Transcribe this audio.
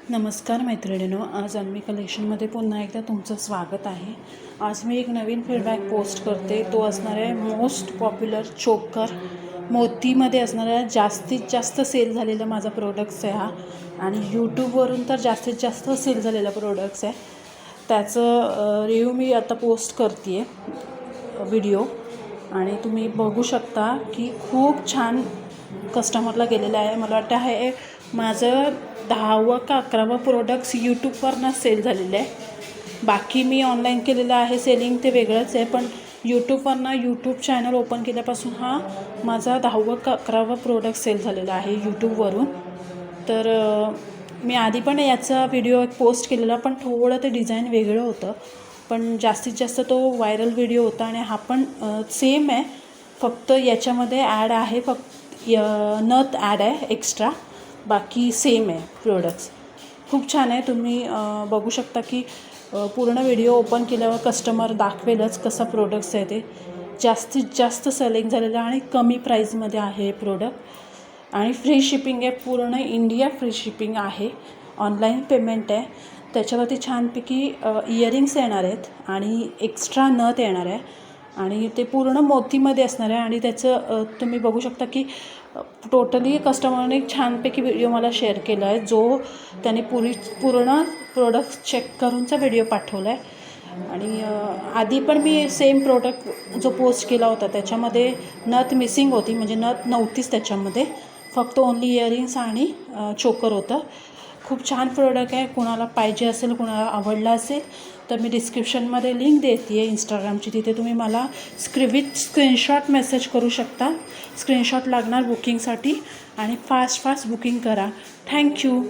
नमस्कार मैत्रिणींनो, आज अन्वी कलेक्शनमध्ये पुन्हा एकदा तुमचं स्वागत आहे। आज मी एक नवीन फीडबॅक पोस्ट करते। तो असणार आहे मोस्ट पॉप्युलर चोकर मोतीमध्ये असणारा जास्तीत जास्त सेल झालेला माझा प्रोडक्ट्स आहे हा, आणि यूट्यूबवरून तर जास्तीत जास्त सेल झालेला प्रोडक्ट्स आहे। त्याचं रिव्ह्यू मी आता पोस्ट करते आहे व्हिडिओ, आणि तुम्ही बघू शकता की खूप छान कस्टमरला गेलेलं आहे। मला वाटतं हे माझं 10वं का 11वं प्रोडक्ट्स यूट्यूबवरनं सेल झालेलं आहे। बाकी मी ऑनलाईन केलेलं आहे सेलिंग, ते वेगळंच आहे, पण यूट्यूबवरनं यूट्यूब चॅनल ओपन केल्यापासून हा माझा 10वं का 11वं प्रोडक्ट सेल झालेला आहे यूट्यूबवरून। तर मी आधी पण याचा व्हिडिओ एक पोस्ट केलेला, पण थोडं ते डिझाईन वेगळं होतं, पण जास्तीत जास्त तो व्हायरल व्हिडिओ होता। आणि हा पण सेम आहे, फक्त याच्यामध्ये ॲड आहे, फक्त नथ ॲड आहे एक्स्ट्रा, बाकी सेम आहे प्रोडक्ट्स। खूप छान आहे, तुम्ही बघू शकता की पूर्ण व्हिडिओ ओपन केल्यावर कस्टमर दाखवेलच कसा प्रोडक्ट्स आहे ते। जास्तीत जास्त सेलिंग झालेलं आणि कमी प्राईजमध्ये आहे हे प्रोडक्ट, आणि फ्री शिपिंग आहे, पूर्ण इंडिया फ्री शिपिंग आहे। ऑनलाईन पेमेंट आहे, त्याच्यावरती छानपैकी इयरिंग्स येणार आहेत आणि एक्स्ट्रा नथ येणार आहे, आणि ते पूर्ण मोतीमध्ये असणार आहे। आणि त्याचं तुम्ही बघू शकता की टोटली कस्टमरने छानपैकी व्हिडिओ मला शेअर केला आहे, जो त्याने पूर्ण प्रोडक्ट चेक करूनचा व्हिडिओ पाठवला आहे। आणि आधी पण मी सेम प्रोडक्ट जो पोस्ट केला होता त्याच्यामध्ये नथ मिसिंग होती, म्हणजे नथ नव्हतीच त्याच्यामध्ये, फक्त ओन्ली इयरिंग्स आणि चोकर होतं। खूप छान प्रोडक्ट आहे, कुणाला पाहिजे असेल, कुणाला आवडला असेल तर मी डिस्क्रिप्शनमध्ये लिंक देते आहे इंस्टाग्रामची, तिथे तुम्ही मला स्क्रीनशॉट मेसेज करू शकता। स्क्रीनशॉट लागणार बुकिंगसाठी, आणि फास्ट बुकिंग करा। थँक्यू।